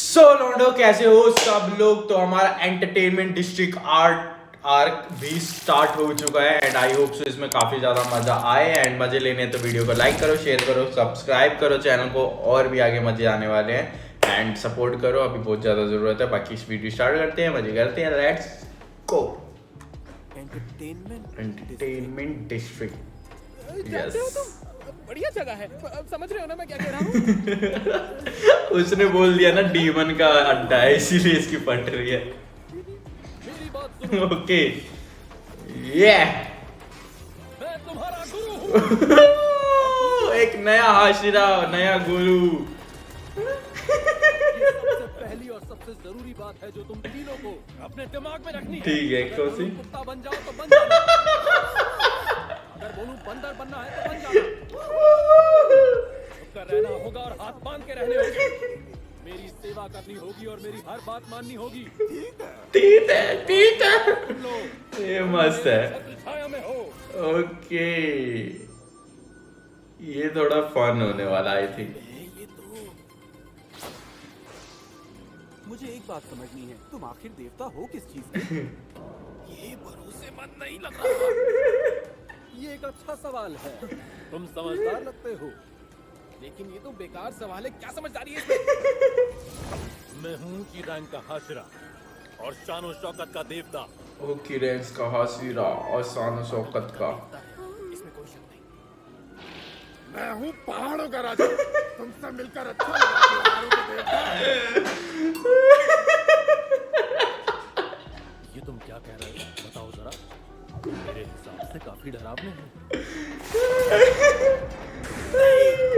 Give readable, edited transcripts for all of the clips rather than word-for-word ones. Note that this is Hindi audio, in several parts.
सो लौंडो कैसे हो सब लोग। तो हमारा एंटरटेनमेंट डिस्ट्रिक्ट आर्क भी स्टार्ट हो चुका है एंड आई होप सो इसमें काफी ज्यादा मजा आए एंड मजे लेने तो वीडियो को लाइक करो, शेयर करो, सब्सक्राइब करो चैनल को, और भी आगे मजे आने वाले हैं एंड सपोर्ट करो, अभी बहुत ज्यादा जरूरत है। बाकी इस वीडियो स्टार्ट करते हैं, मजे करते हैं, let's go. Entertainment district, yes बढ़िया जगह है। समझ रहे हो ना मैं क्या कह रहा हूँ? उसने बोल दिया ना डीमन का अड्डा है इसीलिए इसकी फट रही है। मेरी बात सुनो। ओके ये मैं तुम्हारा गुरु हूँ। एक नया हाशिरा, नया गुरु। सबसे पहली और सबसे जरूरी बात है जो तुम तीनों को अपने दिमाग में रखनी है। ठीक है, अगर कौन सी? बोलूं कुत्ता बन जाओ तो बन जाना। अगर बोलूं बंदर बनना है तो बन जाना। छुपकर रहना होगा और हाथ बांध के रहने होंगे। मेरी सेवा करनी होगी और मेरी हर बात माननी होगी। ठीक है सुन लो, ये मस्त है। छत्र छाया में हो। ओके ये थोड़ा फन होने वाला आई थिंक। ये तो मुझे एक बात समझनी है, तुम आखिर देवता हो किस चीज के? ये भरोसेमंद नहीं लग रहा। ये एक अच्छा सवाल है। तुम समझदार लगते हो, लेकिन ये तो बेकार सवाल है। क्या समझदारी है इसमें? मैं हूँ किरैंक का हाशिरा और शानो शौकत का देवता। ओके रेंस का हाशिरा और शान शौकत का। इसमें कोई शक नहीं। मैं हूँ पहाड़ों का राजा। तुमसे मिलकर अच्छा लगा। पहाड़ों के देवता। ये तुम क्या कह रहे हो? बताओ जरा। मेरे हिसाब से काफी डरावने हैं।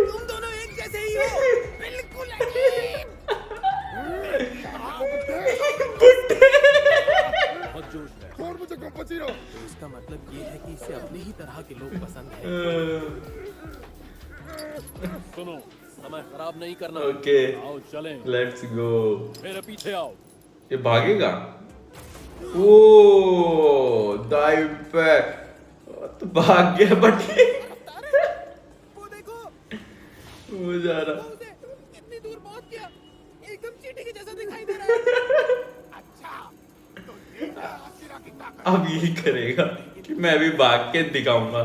तुम दोनों एक जैसे ही हो। बिल्कुल बहुत जोश है। और मुझे कंपचिरो। तो इसका मतलब ये है कि इसे अपने ही तरह के लोग पसंद हैं। सुनो, समय खराब नहीं करना। ओके आओ चलें। Let's go. मेरे पीछे आओ। ये भागेगा? ओ दाई पे तो भाग गया बट वो देखो, वो जा रहा। वो उसे कितनी दूर पहुंच गया। एकदम चींटी के जैसा दिखाई दे रहा है। अच्छा तो ये है हाशिरा की ताकत। अब यही करेगा कि मैं भी भाग के दिखाऊंगा।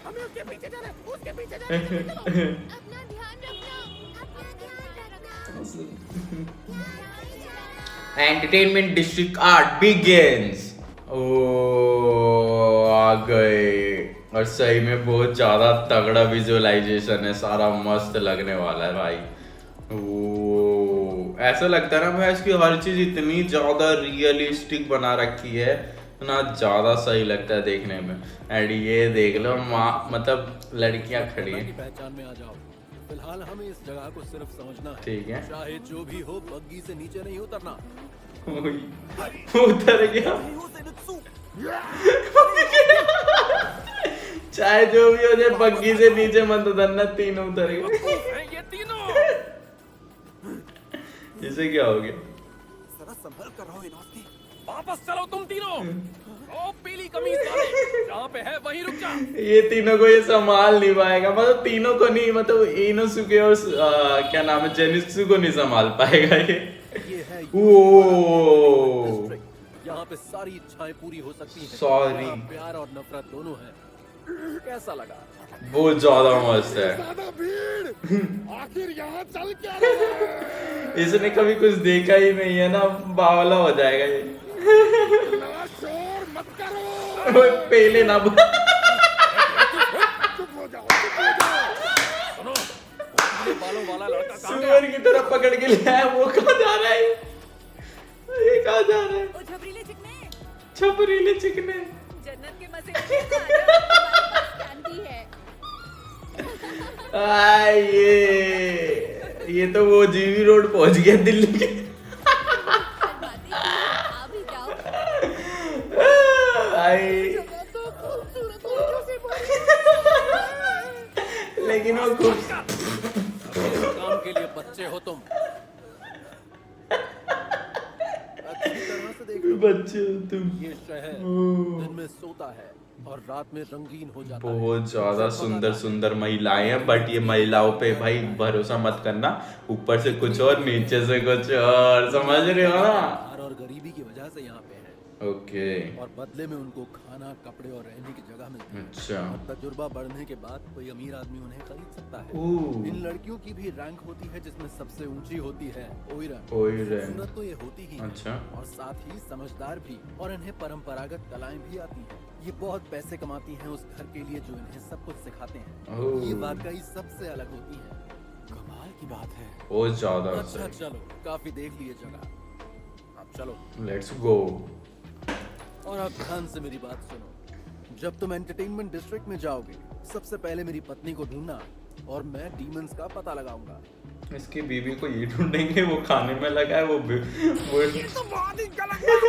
हमें उसके पीछे जाना है। उसके पीछे जाना है। अपना ध्यान रखना, अपना ध्यान रखना। Entertainment district art begins. ओ आ गए और सही में बहुत ज्यादा तगड़ा विजुअलाइजेशन है, सारा मस्त लगने वाला है भाई। ओ ऐसा लगता है ना भाई इसकी हर चीज इतनी ज्यादा रियलिस्टिक बना रखी है ना, ज्यादा सही लगता है देखने में। एंड ये देख लो माँ मतलब लड़कियां खड़ी की हैं। पहचान में आ जाओ। फिलहाल हमें इस जगह को सिर्फ समझना है। ठीक है। चाहे जो भी हो, बग्गी से नीचे नहीं उतरना। उतर गया। चाहे जो भी हो जाए बग्गी से नीचे मत उतरना, तीनों उतर गए। ये तीनों। इसे क्या हो गया? जरा संभल कर रहो इनोस्की। वापस चलो तुम तीनों। ओ पीली कमीज वाले, जहाँ पे है वहीं रुक जा। ये तीनों को ये संभाल नहीं पाएगा, मतलब तीनों को नहीं, मतलब इनोसुके और क्या नाम है जेनित्सु को नहीं संभाल पाएगा ये है ओ यहाँ पे सारी इच्छाएं पूरी हो सकती हैं। Sorry. यहाँ प्यार और नफरत दोनों है। कैसा लगा? बहुत ज्यादा मस्त है। ज्यादा भीड़। आखिर यहाँ चल क्या रहा है? इसने कभी कुछ देखा ही नहीं है ना, बावला हो जाएगा ये। ना शोर मत करो। पहले ना चुप हो जाओ। चुप हो जाओ। सुनो, ये बालों वाला लड़का कहाँ गया? सुअर की तरफ पकड़ के ले आया, वो कहाँ जा रहा है? ये कहाँ जा रहा है? ओ झबरीले चिकने, छपरीले चिकने। जन्नत के मजे लेके आ जाओ, हमारे पास कैंडी है। ये तो वो जीवी रोड पहुंच गया दिल्ली के। शर्माती हो, आ भी जाओ। आई तो खूबसूरत लड़कियों से भरी है। लेकिन वो खूब काम के लिए बच्चे हो तुम। अच्छी तरह से देख लो। बच्चे हो तुम। ये शहर ओह। दिन में सोता है और रात में रंगीन हो जाता है। बहुत ज्यादा सुंदर सुंदर महिलाएं हैं, बट ये महिलाओं पे भाई भरोसा मत करना, ऊपर से कुछ और नीचे से कुछ और, समझ रहे हो ना? हार और गरीबी की वजह से यहाँ पे हैं। ओके और बदले में उनको खाना, कपड़े और रहने की जगह मिलती है। अच्छा। और तजुर्बा बढ़ने के बाद कोई अमीर आदमी उन्हें खरीद सकता है। ओह। इन लड़कियों की भी रैंक होती है, जिसमें सबसे ऊंची होती है ओइरन। ओइरन। खूबसूरत तो ये होती ही है, अच्छा। और साथ ही समझदार भी, और इन्हें परंपरागत कलाएं भी आती हैं। ये बहुत पैसे कमाती हैं उस घर के लिए जो इन्हें सब कुछ सिखाते हैं। ओह। ये वाकई सबसे अलग होती है। कमाल की बात है। बहुत ज्यादा अच्छा सही। चलो, काफी देख लिए जगह, अब चलो। Let's go. और अब ध्यान से मेरी बात सुनो। जब तुम एंटरटेनमेंट डिस्ट्रिक्ट में जाओगे, सबसे पहले मेरी पत्नी को ढूंढना, और मैं डीमंस का पता लगाऊंगा। इसकी बीवी को ये ढूंढेंगे, वो खाने में लगा है, वो तो बहुत ही गलत बात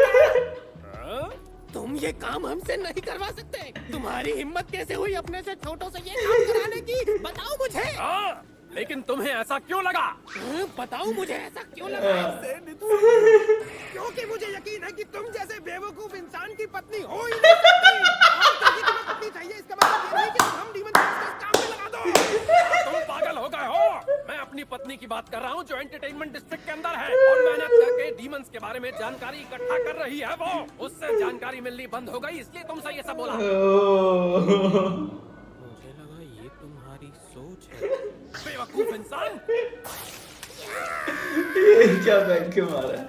है। तुम ये काम हमसे नहीं करवा सकते। तुम्हारी हिम्मत कैसे हुई अपने से छोटों से ये काम कराने की? बताओ मुझे। हाँ, लेकिन तुम्हें ऐसा क्यों लगा? बताओ मुझे ऐसा क्यों लगा? क्योंकि मुझे यकीन है कि तुम जैसे बेवकूफ इंसान की पत्नी हो ही नहीं सकती। और क्योंकि तुम्हें पत्नी चाहिए, इसका मतलब ये नहीं कि तुम हम डीमन काम में लगा दो। तुम पागल हो गए हो? मैं अपनी पत्नी की बात कर रहा हूँ जो एंटरटेनमेंट डिस्ट्रिक्ट के अंदर है, और मेहनत करके डीमंस के बारे में जानकारी इकट्ठा कर रही है। वो उससे जानकारी मिलनी बंद हो गई, इसलिए तुमसे ये सब बोला। मुझे लगा ये तुम्हारी सोच है। बेवकूफ इंसान। ये क्या बैठ के मारा है?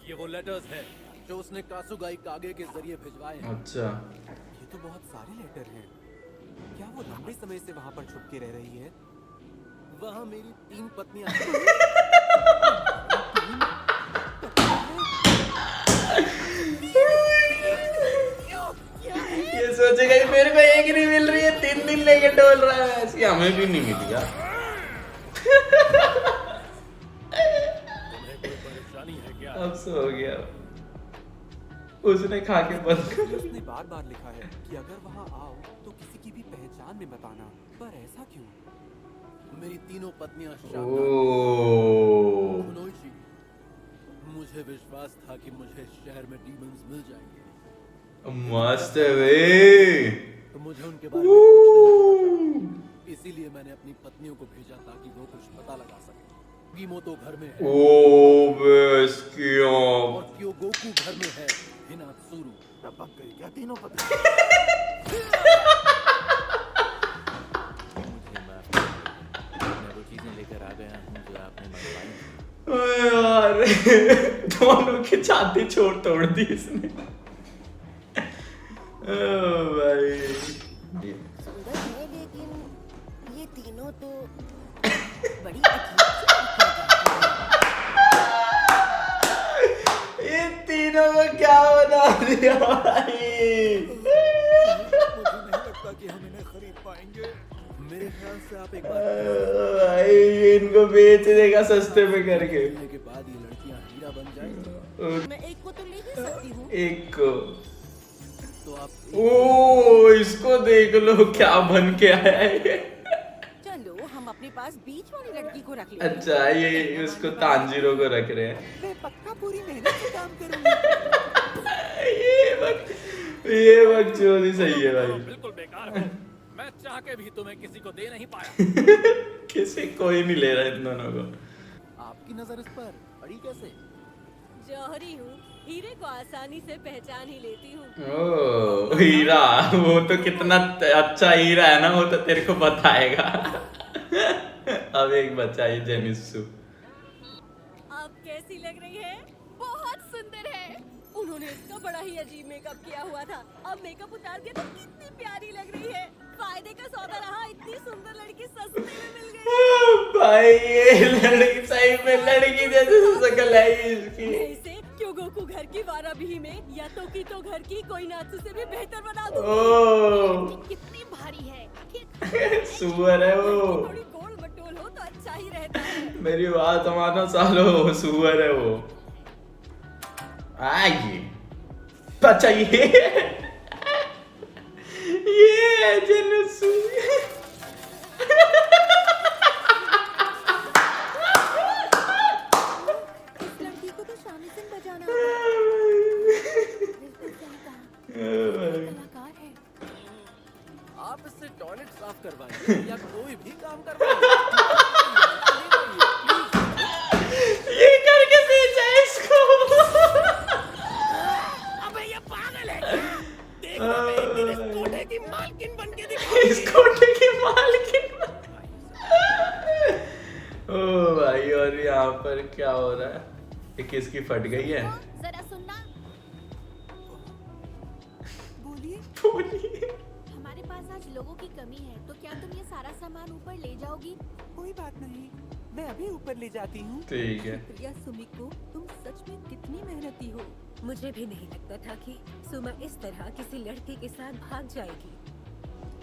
ये वो लेटर्स है जो उसने कासुगाई कागे के जरिए भिजवाए हैं। अच्छा। ये तो बहुत सारे लेटर हैं। क्या वो लंबे समय से वहाँ पर छुप के रह रही है? वहाँ मेरी 3 पत्नियां ये सोचेगा कि मेरे को एक नहीं मिल रही है, 3 दिन लेके डोल रहा है, ऐसी हमें भी नहीं मिली यार। तुम्हें कोई परेशानी है क्या? अब सो हो गया, उसने खा के बंद कर। उसने बार बार लिखा है कि अगर वहाँ आओ तो किसी की भी पहचान में बताना, पर ऐसा क्यों? मेरी तीनों पत्नियां ओह। शानदार। मुझे विश्वास था कि मुझे शहर में डीमंस मिल जाएंगे। मस्त है वे। तो मुझे उनके बारे में कुछ नहीं पता था। इसीलिए मैंने अपनी पत्नियों को भेजा ताकि वो कुछ पता लगा सके। कीमो तो घर में है, ओ बस क्यों? और क्योगोकू घर में है, हिनात्सुरु। टपक गई क्या तीनों पत्नी? मैं वो चीजें लेकर आ गया हूँ जो आपने मंगवाई। यार दोनों की छाती छोड़ तोड़ दी इसने। ओ भाई। सुंदर है, लेकिन ये तीनों तो बड़ी अजीब सी ये तीनों को क्या बना दिया भाई? मुझे नहीं लगता कि हम इन्हें खरीद पाएंगे। मेरे ख्याल से आप एक बार भाई इनको बेच देगा सस्ते में करके। खेलने के बाद ये लड़कियां हीरा बन जाएंगी। मैं एक को तो ले ही सकती हूँ। एक को। तो आप ओ इसको देख लो क्या बन के आया है ये। चलो हम अपने पास बीच वाली लड़की को रख लेते हैं। अच्छा ये उसको तांजीरो को रख रहे हैं। मैं पक्का पूरी मेहनत से काम करूंगी। ये वक्त चोरी सही है भाई। बिल्कुल बेकार हो। मैं चाह के भी तुम्हें किसी को दे नहीं पाया। किसी कोई नहीं ले रहा इन दोनों को। आपकी नजर इस पर पड़ी कैसे? जौहरी हूँ, हीरे को आसानी से पहचान ही लेती हूँ। ओ हीरा, वो तो कितना अच्छा हीरा है ना, वो तो तेरे को बताएगा। अब एक बचा है जेनित्सु। आप कैसी लग रही है? बहुत सुंदर है। उन्होंने इसका बड़ा ही अजीब मेकअप किया हुआ था, अब मेकअप उतार के तो कितनी प्यारी लग रही है। फायदे का सौदा रहा, इतनी सुंदर लड़की सस्ते में मिल गई। भाई ये लड़की सही में लड़की जैसी शक्ल है इसकी। मैं इसे क्योगोकू घर की वाराबिही में या तो घर की कोई नात्सु से भी बेहतर बना दूंगी। ओ कितनी भारी है, आखिर सुअर है वो। थोड़ी गोल मटोल हो तो अच्छा ही रहता है। मेरी बात मानो सालो, सुअर है वो। आइए अच्छा ये है जेनित्सु। इस लड़की को तो शामिसन बजाना आता है। बिल्कुल सही कहा, कलाकार है। यहाँ पर क्या हो रहा है? ये किसकी फट गई है? जरा सुनना। बोलिए। बोलिए। हमारे पास आज लोगों की कमी है, तो क्या तुम ये सारा सामान ऊपर ले जाओगी? कोई बात नहीं, मैं अभी ऊपर ले जाती हूँ। ठीक है। प्रिया सुमिको, तुम सच में कितनी मेहनती हो। मुझे भी नहीं लगता था कि सुमा इस तरह किसी लड़के के साथ भाग जाएगी।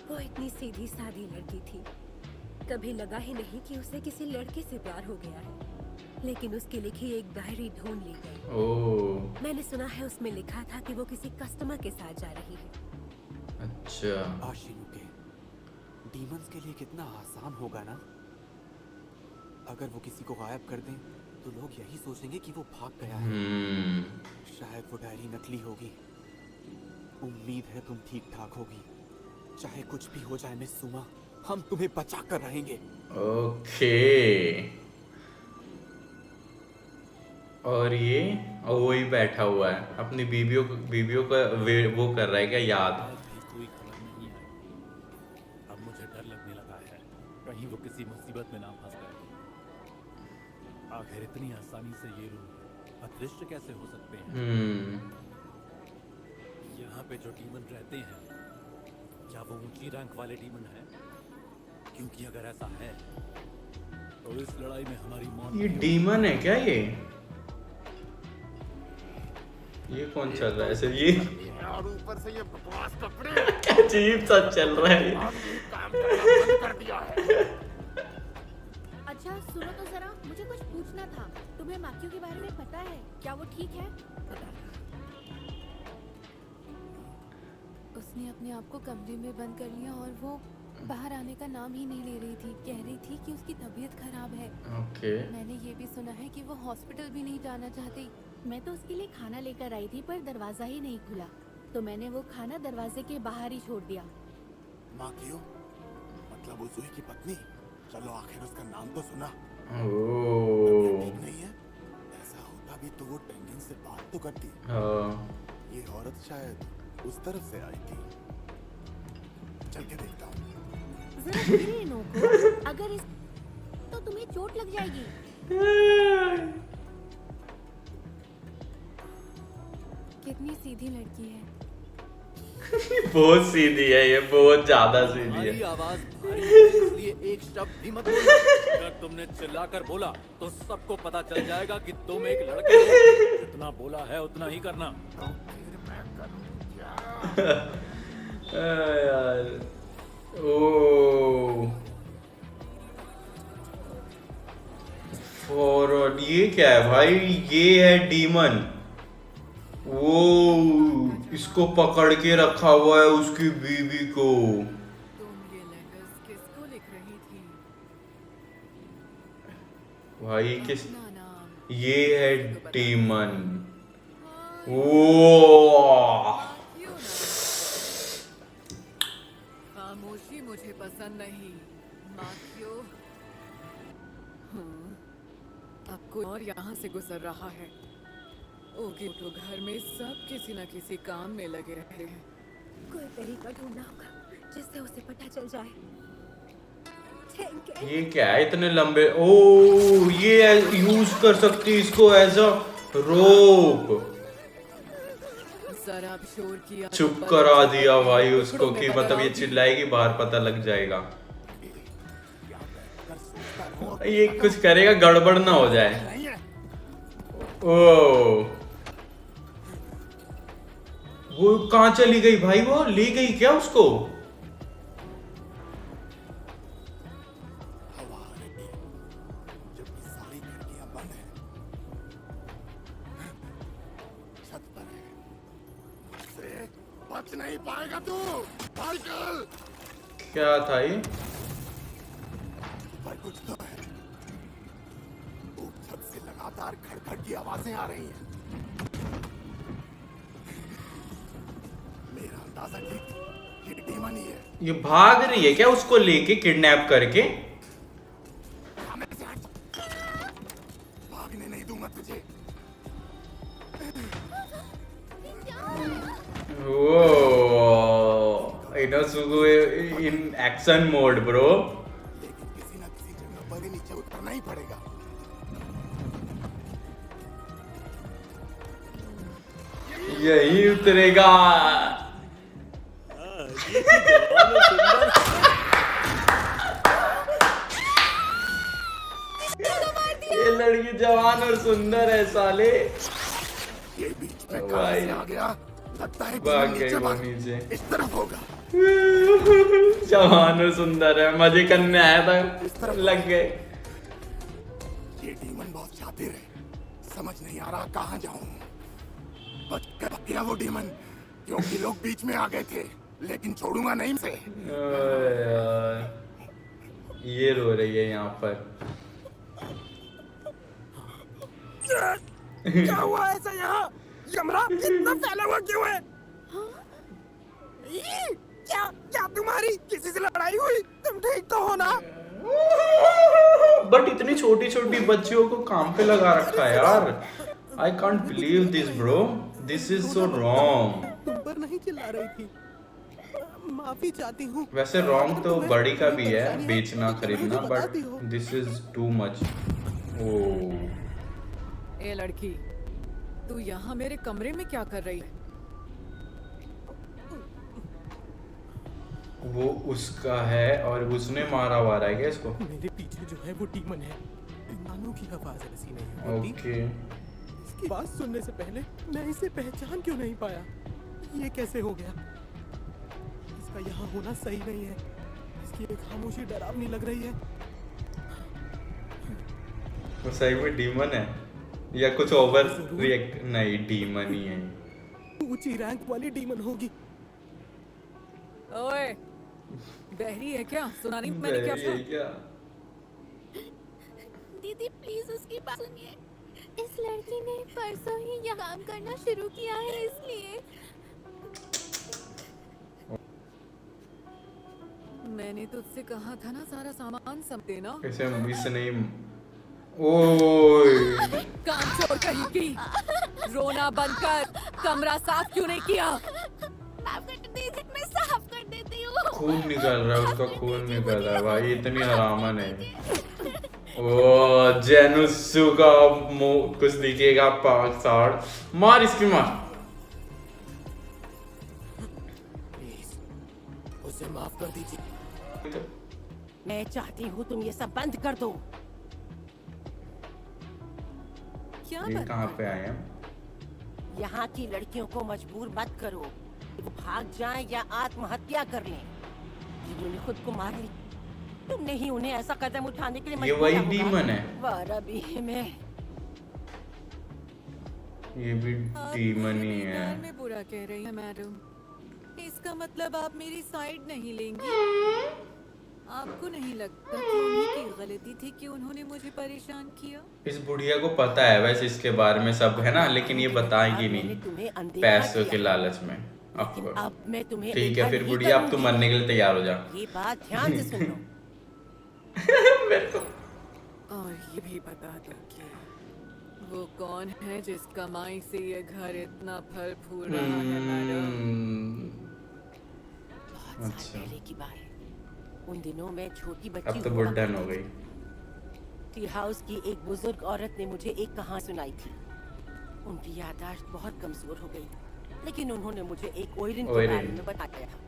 वो इतनी सीधी सादी लड़की थी, कभी लगा ही नहीं कि उसे किसी लड़के से प्यार हो गया है। लेकिन उसकी लिखी एक डायरी ढूंढ ली गई। ओह, मैंने सुना है उसमें लिखा था कि वो किसी कस्टमर के साथ जा रही है। अच्छा। आशिनुके, डीमंस के लिए कितना आसान होगा ना। अगर वो किसी को गायब कर दें तो लोग यही सोचेंगे कि वो भाग गया है। शायद वो डायरी नकली होगी। उम्मीद है तुम ठीक ठाक होगी। चाहे कुछ भी हो जाए मिस सुमा, हम तुम्हें बचा कर रहेंगे। ओके। और ये वही बैठा हुआ है, अपनी बीवियों का वो कर रहा है क्या याद? आज भी कोई खबर नहीं आई। अब मुझे डर लगने लगा है, कहीं वो किसी मुसीबत में ना फंस गए। आखिर इतनी आसानी से ये रूह अदृश्य कैसे हो सकते हैं? यहाँ पे जो डीमन रहते हैं, क्या वो ऊंची रैंक वाले डीमन हैं? क्योंकि अगर ऐसा है तो इस लड़ाई में हमारी मौत ये डीमन है क्या? ये कौन चल रहा है ऐसे? ये और ऊपर से ये बकवास कपड़े क्या अजीब सा चल रहा है। काम करना बंद कर दिया है। अच्छा सुनो तो जरा, मुझे कुछ पूछना था। तुम्हें माक्यू के बारे में पता है? क्या वो ठीक है? उसने अपने आप को कमरे में बंद कर लिया और वो बाहर आने का नाम ही नहीं ले रही थी। कह रही थी कि उसकी तबीयत खराब है। ओके। मैंने ये भी सुना है कि वो हॉस्पिटल भी नहीं जाना चाहती। मैं तो उसके लिए खाना लेकर आई थी, पर दरवाजा ही नहीं खुला, तो मैंने वो खाना दरवाजे के बाहर ही छोड़ दिया। माँ क्यों? मतलब उजुई की पत्नी? चलो आखिर उसका नाम तो सुना। ओह। ठीक नहीं है? ऐसा होता भी तो वो टेंगन से बात तो करती। हाँ। ये औरत शायद उस तरफ से आई थी। चल के देखता हूँ। जरा धीरे नोको, अगर इस तो तुम्हें चोट लग जाएगी। कितनी सीधी लड़की है। बहुत सीधी है ये, बहुत ज्यादा सीधी तुम्हारी है। आवाज भारी है, इसलिए एक शब्द भी मत बोलना। अगर तुमने चिल्लाकर बोला तो सबको पता चल जाएगा कि तुम एक लड़के हो। जितना बोला है उतना ही करना। तो फिर मैं करूँ क्या? यार। ओह। फॉरवर्ड, ये क्या है भाई? ये है डीमन। वो इसको पकड़ के रखा हुआ है उसकी बीवी को। तुम ये लेटर्स किसको लिख रही थी? भाई किस? अपना नाम। ये है डीमन। ओ। क्यों ना? खामोशी मुझे पसंद नहीं। माक्यो। अब कोई और यहाँ से गुजर रहा है। ओके तो घर में सब किसी न किसी काम में लगे रहते हैं। कोई तरीका ढूंढना होगा जिससे उसे पता चल जाए। ये क्या है इतने लंबे? ओ, ये यूज कर सकती इसको एज अ रोप। जरा शोर किया। चुप करा दिया भाई उसको कि मतलब ये चिल्लाएगी, बाहर पता लग जाएगा। ये कुछ करेगा गड़बड़ ना हो जाए। ओ, वो कहाँ चली गई भाई? वो ले गई क्या उसको? हवा आ रही है, जबकि सारी खिड़कियां बंद हैं। छत पर है। मुझसे बच नहीं पाएगा तू, माइकल। क्या था ये? पर कुछ तो है। ऊपर छत से लगातार खड़खड़ की आवाजें आ रही हैं। मेरा अंदाजा ठीक, ये डीमन ही है। ये भाग रही है क्या उसको लेके किडनैप करके? सामने से हट। भागने नहीं दूंगा तुझे। वो इनोसुगु इन एक्शन मोड ब्रो। लेकिन किसी ना किसी जगह पर ही नीचे उतरना ही पड़ेगा। यही उतरेगा। ये लड़की जवान और सुंदर है साले। ये बीच में कहां भाई से आ गया? लगता है भाग कि गई नीचे वो भाग नीचे। इस तरफ होगा। जवान और सुंदर है, मजे करने आया था, लग गए। ये डीमन बहुत शातिर है, समझ नहीं आ रहा कहाँ जाऊं। बच गया वो डीमन, क्योंकि लोग बीच में आ गए थे, लेकिन छोड़ूंगा नहीं से। ओए यार, ये रो रही है यहाँ पर। क्या हुआ ऐसा यहाँ? यमराज इतना फैला हुआ क्यों है? क्या क्या तुम्हारी किसी से लड़ाई हुई? तुम ठीक तो हो ना? बट इतनी छोटी छोटी बच्चियों को काम पे लगा रखा है यार। I can't believe this bro, this is so wrong. तुम पर नहीं चिल्ला रही थी, माफी चाहती हूँ। वैसे रॉन्ग तो बड़ी का भी है, बेचना खरीदना, but this is too much. ओह ए लड़की, तू यहाँ मेरे कमरे में क्या कर रही है? वो उसका है और उसने मारा हुआ है क्या इसको? मेरे पीछे जो है वो डीमन है। इंसानों की आवाज ऐसी नहीं होती। ओके इसकी बात सुनने से पहले मैं इसे पहचान क्यों नहीं पाया? ये कैसे हो गया? इसका यहाँ होना सही नहीं है। इसकी एक खामोशी डरावनी लग रही है। वो सही में डीमन है या कुछ ओवर रिएक्ट? नहीं, डीमन ही है। ऊंची रैंक वाली डीमन होगी। ओए, बहरी है क्या? सुना नहीं मैंने क्या ये कहा? क्या? दीदी प्लीज उसकी बात सुनिए। इस लड़की ने परसों ही यहाँ काम करना शुरू किया है, इसलिए मैंने तुझसे कहा था ना सारा सामान सब देना। कैसे मिस नहीं? ओए काम छोड़ कहीं की, रोना बंद कर। कमरा साफ क्यों नहीं किया? माफ कर दीदी, मैं साफ कर देती हूँ। खून निकल रहा है, उसका खून निकल रहा है भाई, इतनी हरामन है। ओ जेनुसु का मुंह कुछ दिखेगा, पाक साड़ मार, इसकी मार। प्लीज उसे माफ कर दीजिए। मैं चाहती हूँ तुम ये सब बंद कर दो। क्या ये बात? कहाँ पे आए हम? यहाँ की लड़कियों को मजबूर मत करो, वो भाग जाएं या आत्महत्या कर लें। जिन्होंने खुद को मार ली, तुमने ही उन्हें ऐसा कदम उठाने के लिए ये मजबूर वही किया होगा। डीमन है। वारा भी मैं ये भी आप डीमन मुझे ही मेरे है। प्यार में बुरा कह रही है मैडम। इसका मतलब आप मेरी साइड नहीं लेंगी? आपको नहीं लगता कि उन्हीं की गलती थी कि उन्होंने मुझे परेशान किया? इस बुढ़िया को पता है वैसे इसके बारे में सब, है ना, लेकिन ये बताएगी मैंने नहीं तुम्हें अनदेखा पैसों के किया। लालच में। लेकिन अब मैं तुम्हें ठीक है, देखा फिर नहीं बुढ़िया अब तू करूंगी। मरने के लिए तैयार हो जा। ये बात ध्यान से सुन लो। मेरे को और ये भी बता दो कि वो कौन है जिस कमाई से ये घर इतना फल फूल रहा है मैडम? बहुत साल अच्छा। पहले की बात है। उन दिनों मैं छोटी बच्ची अब तो हुआ बुढ़न हो करती गई। थी। टी हाउस की एक बुजुर्ग औरत ने मुझे एक कहानी सुनाई थी। उनकी याददाश्त बहुत कमजोर हो गई, लेकिन उन्होंने मुझे एक ओइरिन के बारे में बताया था।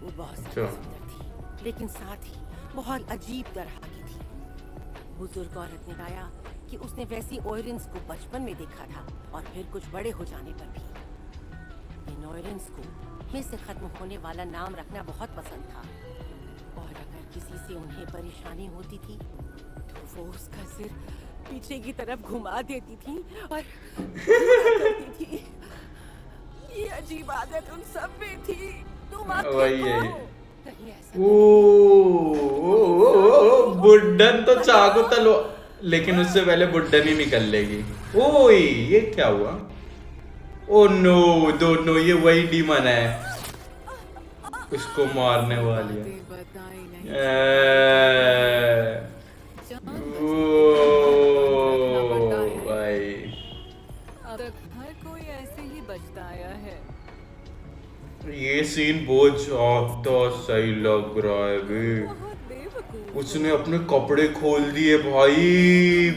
वो बहुत अच्छा। सुंदर थी, लेकिन साथ ही बहुत अजीब तरह की थी। बुजुर्ग औरत ने बताया कि उसने वैसी ओइरिन्स को बचपन में देखा था और फिर कुछ बड़े हो जाने पर भी। इन ओइरिन्स को में से खत्म होने वाला नाम रखना बहुत पसंद था, और अगर किसी से उन्हें परेशानी होती थी तो वो उसका सिर पीछे की तरफ घुमा देती थी और करती थी। ये अजीब आदत उन सब में थी। तुम अब वही देखो, है। कहीं ऐसा ओ बुड्ढन तो चाकू तलवा, लेकिन उससे पहले बुड्ढन ही निकल लेगी। ओए ये क्या हुआ? ओ नो दोनों, ये वही डीमन है, उसको मारने वाली है। बातें बताई नहीं। जान ओ बचना है। भाई अब तक हर कोई ऐसे ही बचता आया है। ये सीन बहुत ज्यादा सही लग रहा है बे। बहुत बेवकूफ। उसने अपने कपड़े खोल दिए भाई,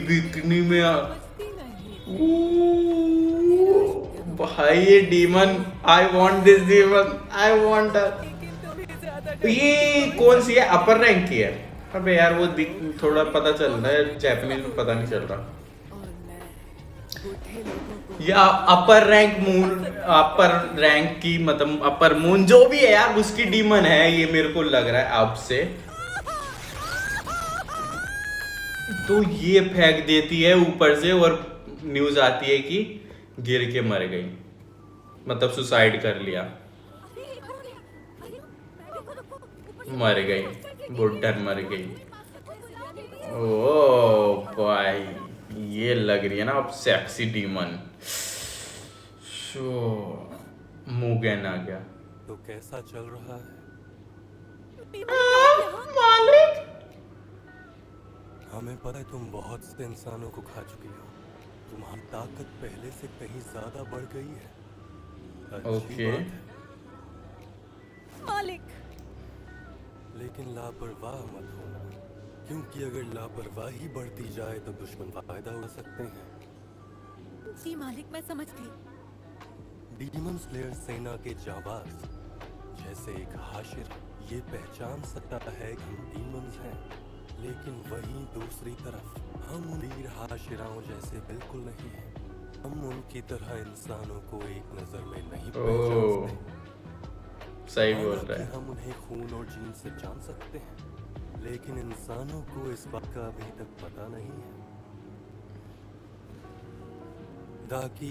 बिकनी में बचती नहीं। भाई ये demon, I want this demon, I want. ये कौन सी है? अपर रैंक की है? अबे यार वो थोड़ा पता चल रहा है, जापानीज में पता नहीं चल रहा। या अपर रैंक मून, अपर रैंक की मतलब अपर मून जो भी है यार, उसकी डीमन है ये, मेरे को लग रहा है अब से। तो ये फेंक देती है ऊपर से और न्यूज आती है कि गिर के मर गई, मतलब सुसाइड कर लिया, मर गई, बुड्ढन मर गई। ओ भाई ये लग रही है ना अब सेक्सी डीमन। मुगेन आ गया। तो कैसा चल रहा है? मालिक हमें पता है तुम बहुत से इंसानों को खा चुकी हो, तुम्हारी ताकत पहले से कहीं ज्यादा बढ़ गई है। अच्छी ओके। बात है, मालिक लेकिन लापरवाह मत होना, क्योंकि अगर लापरवाही बढ़ती जाए तो दुश्मन फायदा उठा सकते हैं। जी मालिक, मैं समझ गई। डीमन स्लेयर सेना के जाबाज जैसे एक हाशिर ये पहचान सकता है कि हम डीमंस हैं, लेकिन वहीं दूसरी तरफ हम उन वीर हाशिराओं जैसे बिल्कुल नहीं हैं। हम उनकी तरह इंसानों को एक नजर में नहीं पहचान सकते। सही बोल रहा है। हम उन्हें खून और जीन से जान सकते हैं, लेकिन इंसानों को इस बात का अभी तक पता नहीं है। दाकी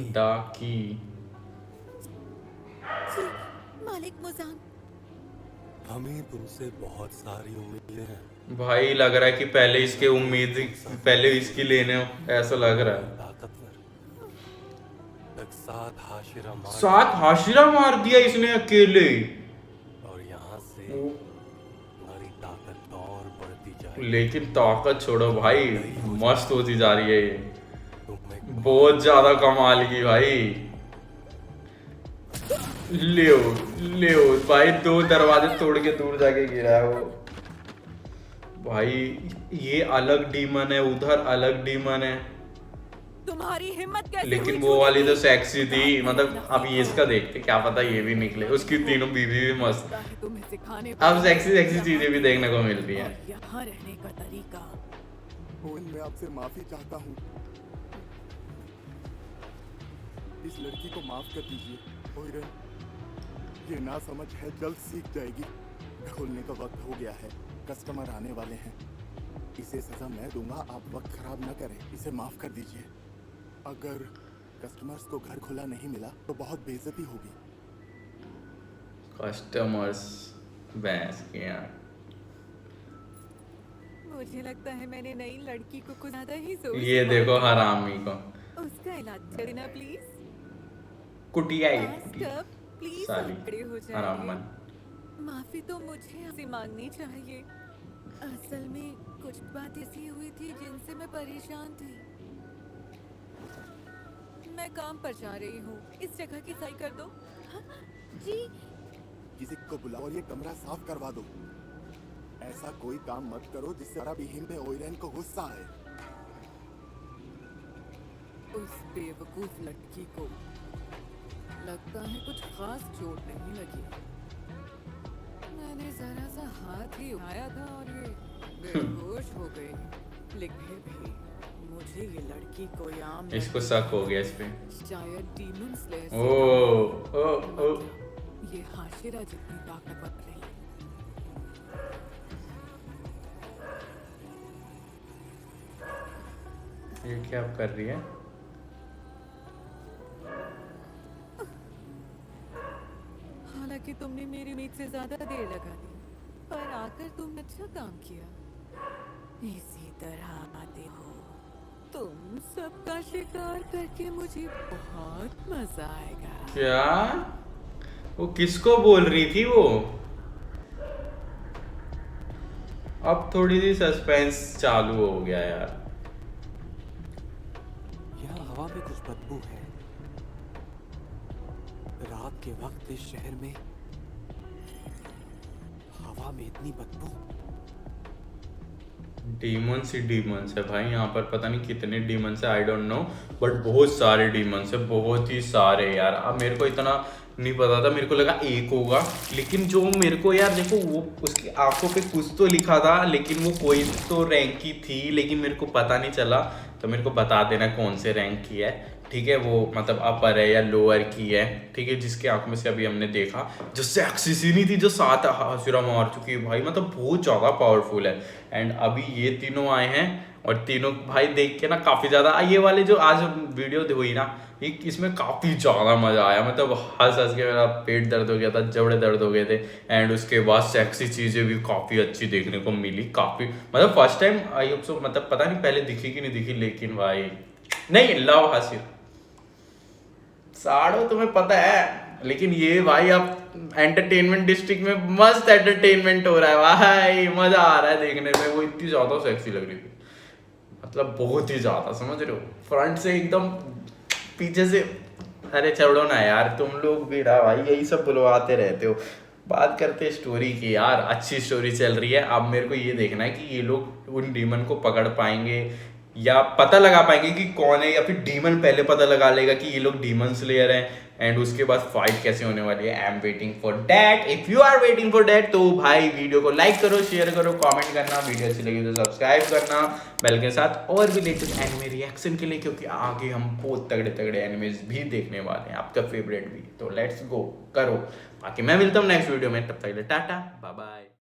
जी मालिक मुजान, हमें तुमसे बहुत सारी उम्मीदें हैं। भाई लग रहा है कि पहले इसके उम्मीद, पहले इसकी लेने हो, ऐसा लग रहा है। ताकतवर तक 7 हाशिरा मार 7 हाशिरा मार दिया इसने अकेले, और यहाँ से हमारी ताकत और बढ़ती जाएगी। लेकिन ताकत छोड़ो भाई, मस्त होती जा रही है ये, तुम्हें बहुत ज्यादा कमाल की भाई। ले भाई 2 दरवाजे तोड़ के दूर जाके गिरा है वो। भाई ये अलग डीमन है, उधर अलग डीमन है, तुम्हारी हिम्मत कैसे लेकिन हुई वो छूने वाली की? तो सेक्सी थी। मतलब अब ये इसका देखते, क्या पता ये भी निकले, उसकी तीनों बीवी भी मस्त। लगता है तुम्हें सिखाने अब सेक्सी सेक्सी चीजें भी देखने को मिल रही हैं। और यहाँ रहने का तरीका। ओवन, मैं आपसे माफी चाहता हूँ। इस लड़की को माफ कर दीजिए। ओइरन, ये ना समझ है, जल्द सीख जाएगी। खोलने का वक्त हो गया है, कस्टमर आने वाले हैं। इसे सजा मैं दूंगा, आप वक्त खराब न करें। इसे माफ कर दीजिए। अगर कस्टमर्स को घर खुला नहीं मिला तो बहुत बेइज्जती होगी। कस्टमर्स भैंस के यहाँ। मुझे लगता है मैंने नई लड़की को कुछ ज्यादा ही सोच ये देखो हरामी को, उसका इलाज कर देना प्लीज। कुटिया ही मास्टर, प्लीज साली, आप खड़े हो हरामन। जाइए। माफी तो मुझे आपसे मांगनी चाहिए। असल में कुछ बात ऐसी हुई थी जिनसे मैं परेशान थी। मैं काम पर जा रही हूँ, इस जगह की सही कर दो। हाँ, जी किसी को बुलाओ और ये कमरा साफ करवा दो। ऐसा कोई काम मत करो जिससे अरब हिम में ओइरन को गुस्सा आए। उस बेवकूफ लड़की को लगता है कुछ खास चोट नहीं लगी। मैंने जरा सा हाथ ही उठाया था और ये बेहोश हो गई। लेकिन फिर भी मुझे ये लड़की कोई आम इसको शक हो गया इस पे। शायद डीमन स्लेयर ओ ये हाशिरा जितनी ताकतवर नहीं। ये क्या कर रही है? हालांकि तुमने मेरी उम्मीद से ज्यादा देर लगा दी, पर आकर तुमने अच्छा काम किया। इसी तरह आते हो। तुम सबका शिकार करके मुझे बहुत मजा आएगा। क्या वो किसको बोल रही थी वो? अब थोड़ी सी सस्पेंस चालू हो गया यार। यहाँ हवा में कुछ बदबू है। रात के वक्त इस शहर में हवा में इतनी बदबू। डीमंस ही डीमंस है भाई, यहाँ पर पता नहीं कितने डीमंस है, आई डोंट नो, बट बहुत सारे डीमंस है, बहुत ही सारे यार। अब मेरे को इतना नहीं पता था, मेरे को लगा एक होगा, लेकिन जो मेरे को यार देखो वो उसकी आंखों पे कुछ तो लिखा था, लेकिन वो कोई तो रैंक की थी, लेकिन मेरे को पता नहीं चला। तो मेरे को बता देना कौन से रैंक की है, ठीक है, वो मतलब अपर है या लोअर की है, ठीक है, जिसके आंखों में से अभी हमने देखा जो सेक्सी सी नहीं थी, जो 7 हाशिरा मार चुकी है भाई, मतलब बहुत ज़्यादा पावरफुल है। एंड अभी ये तीनों आए हैं और तीनों भाई देख के ना काफ़ी ज़्यादा, ये वाले जो आज वीडियो हुई ना, इसमें काफ़ी ज़्यादा मज़ा आया, मतलब हंस हंस के मेरा पेट दर्द हो गया था, जबड़े दर्द हो गए थे। एंड उसके बाद सेक्सी चीज़ें भी काफ़ी अच्छी देखने को मिली, काफ़ी मतलब first time I hope so, मतलब पता नहीं पहले दिखी कि नहीं दिखी, लेकिन भाई नहीं लव हासिर साड़ो तुम्हें पता है, लेकिन ये भाई अब एंटरटेनमेंट डिस्ट्रिक्ट में मस्त एंटरटेनमेंट हो रहा है भाई, मजा आ रहा है देखने में। वो इतनी ज्यादा सेक्सी लग रही थी, मतलब बहुत ही ज्यादा, समझ रहे हो, फ्रंट से एकदम, पीछे से, अरे छोड़ो ना यार, तुम लोग भी ना भाई यही सब बुलवाते रहते हो। बात करते स्टोरी की यार, अच्छी स्टोरी चल रही है। अब मेरे को ये देखना है कि ये लोग उन डीमन को पकड़ पाएंगे या पता लगा पाएंगे कि कौन है, या फिर डीमन पहले पता लगा लेगा कि ये लोग डीमन स्लेयर हैं, एंड उसके बाद फाइट कैसे होने वाली है। I am waiting for that, if you are waiting for that तो भाई वीडियो को लाइक करो, शेयर करो, कमेंट करना, वीडियो अच्छी लगी तो सब्सक्राइब करना बेल के साथ, और भी लेटेस्ट एनिमे रिएक्शन के लिए, क्योंकि आगे हम बहुत तगड़े तगड़े एनिमेज भी देखने वाले हैं, आपका फेवरेट भी। तो लेट्स गो करो, बाकी मैं मिलता हूँ नेक्स्ट वीडियो में, तब तक टाटा बाय बाय।